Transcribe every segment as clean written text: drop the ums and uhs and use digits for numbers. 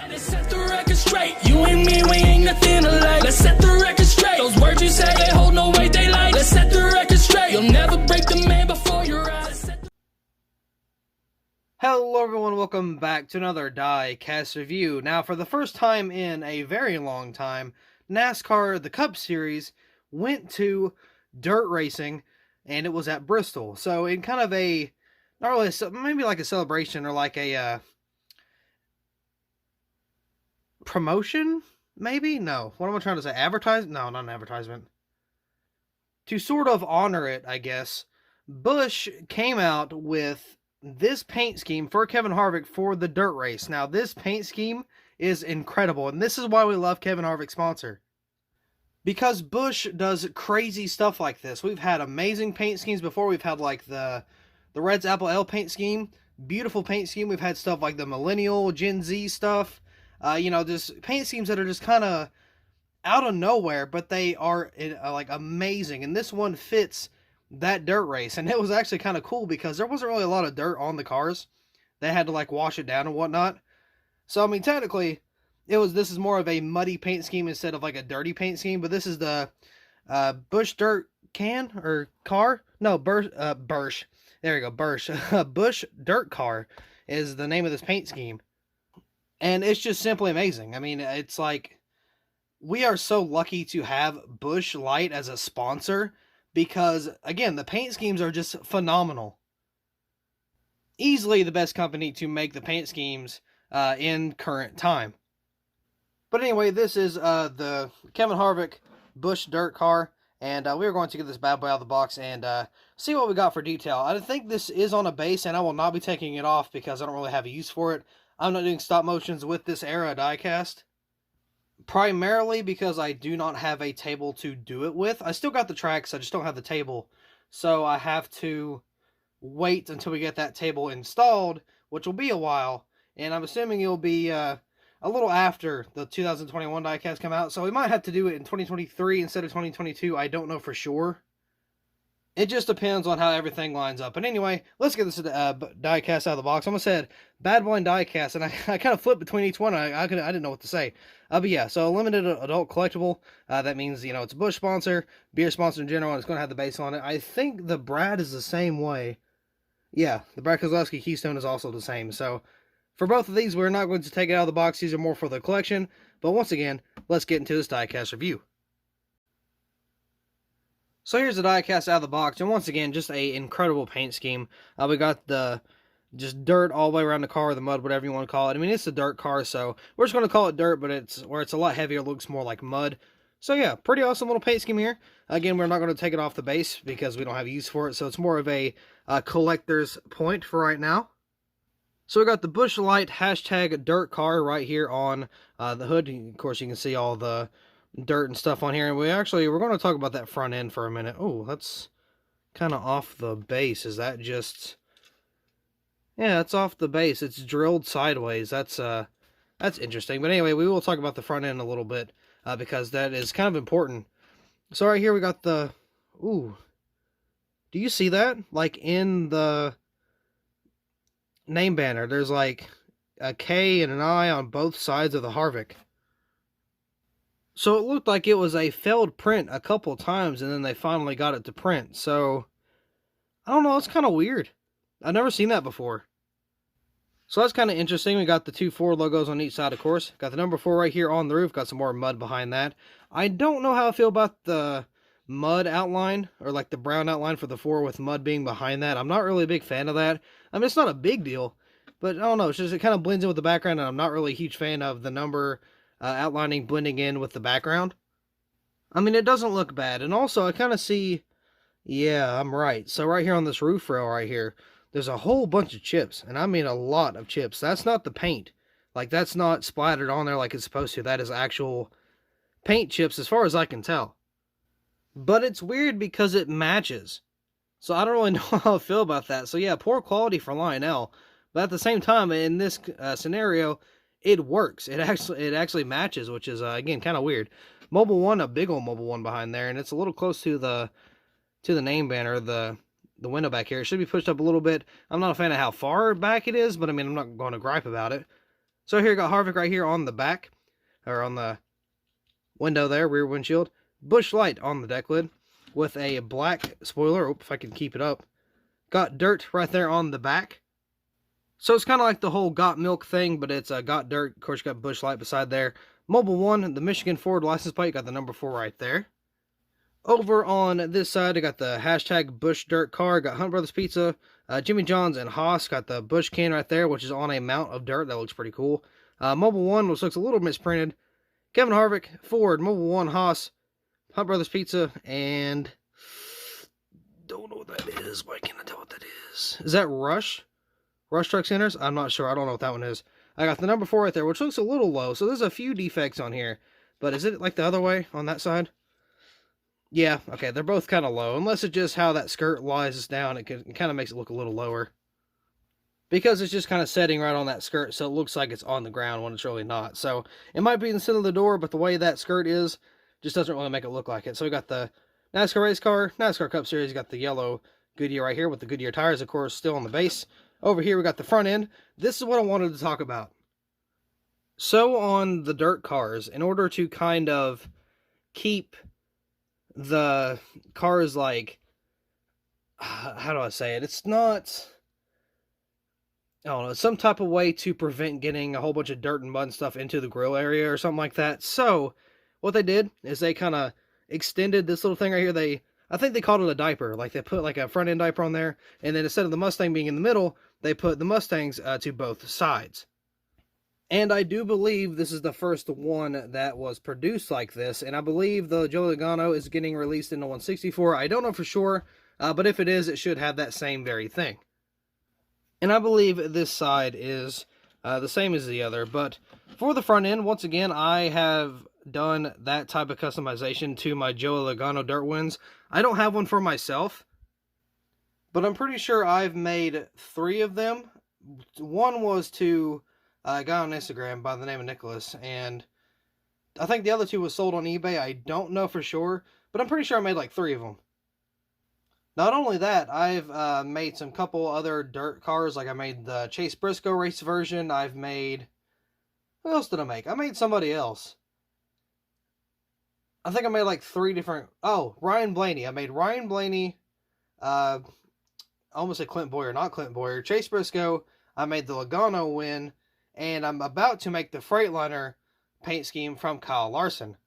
Let's set the record straight. You and me, we ain't nothing alike. Let's set the record straight. Those words you say, they hold no weight, they like. Let's set the record straight. You'll never break the man before your eyes. Hello everyone, welcome back to another Diecast review. Now, for the first time in a very long time, NASCAR, the Cup Series, went to dirt racing, and it was at Bristol. So in kind of a, not really, maybe like a celebration or like a promotion, maybe? No. What am I trying to say? Advertise? No, not an advertisement. To sort of honor it, I guess, Busch came out with this paint scheme for Kevin Harvick for the dirt race. Now, this paint scheme is incredible, and this is why we love Kevin Harvick's sponsor. Because Busch does crazy stuff like this. We've had amazing paint schemes before. We've had like the Red's Apple L paint scheme. Beautiful paint scheme. We've had stuff like the Millennial, Gen Z stuff. Just paint schemes that are just kind of out of nowhere, but they are like amazing. And this one fits that dirt race. And it was actually kind of cool because there wasn't really a lot of dirt on the cars. They had to like wash it down and whatnot. So, I mean, technically, this is more of a muddy paint scheme instead of like a dirty paint scheme. But this is the Busch dirt can or car? No, Busch. There you go, Busch. Busch dirt car is the name of this paint scheme. And it's just simply amazing. I mean, it's like, we are so lucky to have Busch Light as a sponsor because, again, the paint schemes are just phenomenal. Easily the best company to make the paint schemes in current time. But anyway, this is the Kevin Harvick Busch dirt car, and we are going to get this bad boy out of the box and see what we got for detail. I think this is on a base, and I will not be taking it off because I don't really have a use for it. I'm not doing stop motions with this era diecast, primarily because I do not have a table to do it with. I still got the tracks, I just don't have the table, so I have to wait until we get that table installed, which will be a while, and I'm assuming it'll be a little after the 2021 diecast come out, so we might have to do it in 2023 instead of 2022. I don't know for sure. It just depends on how everything lines up. But anyway, let's get this diecast out of the box. I almost said bad boy and diecast, and I kind of flipped between each one. I didn't know what to say. But yeah, so a limited adult collectible. That means, it's a Busch sponsor, beer sponsor in general, and it's going to have the base on it. I think the Brad is the same way. Yeah, the Brad Keselowski Keystone is also the same. So for both of these, we're not going to take it out of the box. These are more for the collection. But once again, let's get into this diecast review. So here's the diecast out of the box, and once again, just a incredible paint scheme. We got the just dirt all the way around the car, or the mud, whatever you want to call it. I mean, it's a dirt car, so we're just going to call it dirt, but it's a lot heavier, it looks more like mud. So yeah, pretty awesome little paint scheme here. Again, we're not going to take it off the base because we don't have use for it, so it's more of a collector's point for right now. So we got the Busch Light hashtag dirt car right here on the hood. Of course, you can see all the dirt and stuff on here, and we're going to talk about that front end for a minute. Oh, that's kind of off the base. Is that just... Yeah, it's off the base. It's drilled sideways. That's interesting. But anyway, we will talk about the front end a little bit because that is kind of important. So right here we got the... Ooh. Do you see that? Like in the name banner, there's like a K and an I on both sides of the Harvick. So it looked like it was a failed print a couple times, and then they finally got it to print. So, I don't know, it's kind of weird. I've never seen that before. So that's kind of interesting. We got the two Ford logos on each side, of course. Got the number 4 right here on the roof. Got some more mud behind that. I don't know how I feel about the mud outline, or like the brown outline for the 4 with mud being behind that. I'm not really a big fan of that. I mean, it's not a big deal, but I don't know. It's just, it kind of blends in with the background, and I'm not really a huge fan of the number outlining blending in with the background. I mean, it doesn't look bad. And also, I kind of see... Yeah, I'm right. So right here on this roof rail right here, there's a whole bunch of chips. And I mean a lot of chips. That's not the paint. Like, that's not splattered on there like it's supposed to. That is actual paint chips as far as I can tell. But it's weird because it matches. So I don't really know how I feel about that. So yeah, poor quality for Lionel. But at the same time, in this scenario, it works. It actually matches, which is, again, kind of weird. Mobile 1, a big old Mobile 1 behind there, and it's a little close to the name banner, the window back here. It should be pushed up a little bit. I'm not a fan of how far back it is, but I mean, I'm not going to gripe about it. So here, got Harvick right here on the back, or on the window there, rear windshield. Busch Light on the deck lid with a black spoiler. If I can keep it up. Got Dirt right there on the back. So it's kind of like the whole Got Milk thing, but it's Got Dirt. Of course, you got Busch Light beside there. Mobile 1, the Michigan Ford license plate, got the number 4 right there. Over on this side, I got the hashtag Busch Dirt car, got Hunt Brothers Pizza, Jimmy John's and Haas, got the Busch can right there, which is on a mount of dirt. That looks pretty cool. Mobile 1, which looks a little misprinted. Kevin Harvick, Ford, Mobile 1, Haas, Hunt Brothers Pizza, and don't know what that is. Why can't I tell what that is? Is that Rush? Rush Truck Centers? I'm not sure. I don't know what that one is. I got the number 4 right there, which looks a little low. So there's a few defects on here. But is it like the other way on that side? Yeah, okay. They're both kind of low. Unless it's just how that skirt lies down. It kind of makes it look a little lower. Because it's just kind of setting right on that skirt. So it looks like it's on the ground when it's really not. So it might be in the center of the door. But the way that skirt is just doesn't really make it look like it. So we got the NASCAR race car, NASCAR Cup Series. Got the yellow Goodyear right here with the Goodyear tires, of course, still on the base. Over here, we got the front end. This is what I wanted to talk about. So on the dirt cars, in order to kind of keep the cars like, how do I say it? It's not, I don't know, some type of way to prevent getting a whole bunch of dirt and mud and stuff into the grill area or something like that. So what they did is they kind of extended this little thing right here. I think they called it a diaper. Like they put like a front end diaper on there. And then instead of the Mustang being in the middle, they put the Mustangs to both sides. And I do believe this is the first one that was produced like this. And I believe the Joey Logano is getting released in the 164. I don't know for sure. But if it is, it should have that same very thing. And I believe this side is the same as the other. But for the front end, once again, I have done that type of customization to my Joey Logano dirt wins. I don't have one for myself, but I'm pretty sure I've made 3 of them. One was to a guy on Instagram by the name of Nicholas, and I think the other 2 was sold on eBay. I don't know for sure, but I'm pretty sure I made like 3 of them. Not only that, I've made some couple other dirt cars. Like I made the Chase Briscoe race version. I've made, what else did I make? I made somebody else. I think I made like 3 different, Ryan Blaney. I made Ryan Blaney, I almost said Clint Boyer, not Clint Boyer. Chase Briscoe, I made the Logano win, and I'm about to make the Freightliner paint scheme from Kyle Larson.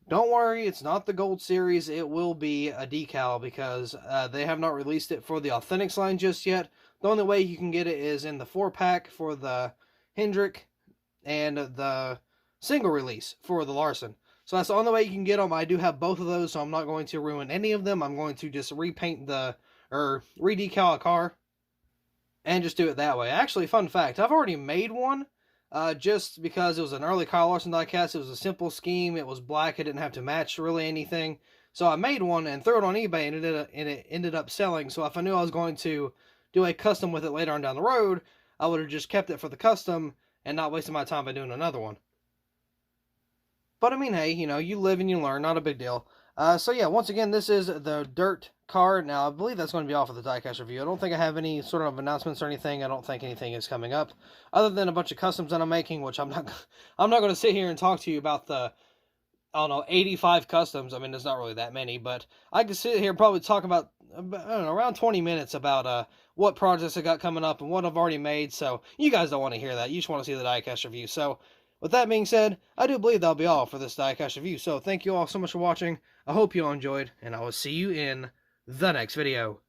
Don't worry, it's not the Gold Series. It will be a decal because they have not released it for the Authentics line just yet. The only way you can get it is in the 4-pack for the Hendrick and the single release for the Larson. So that's the only way you can get them. I do have both of those, so I'm not going to ruin any of them. I'm going to just repaint re-decal a car and just do it that way. Actually, fun fact, I've already made one just because it was an early Kyle Larson diecast. It was a simple scheme. It was black. It didn't have to match really anything. So I made one and threw it on eBay, and it ended up selling. So if I knew I was going to do a custom with it later on down the road, I would have just kept it for the custom and not wasted my time by doing another one. But I mean, hey, you live and you learn, not a big deal. So yeah, once again, this is the dirt car. Now, I believe that's going to be all for the diecast review. I don't think I have any sort of announcements or anything. I don't think anything is coming up, other than a bunch of customs that I'm making, which I'm not going to sit here and talk to you about the, 85 customs. I mean, there's not really that many, but I could sit here and probably talk about, around 20 minutes about what projects I got coming up and what I've already made. So you guys don't want to hear that. You just want to see the diecast review. So with that being said, I do believe that'll be all for this diecast review. So thank you all so much for watching. I hope you all enjoyed, and I will see you in the next video.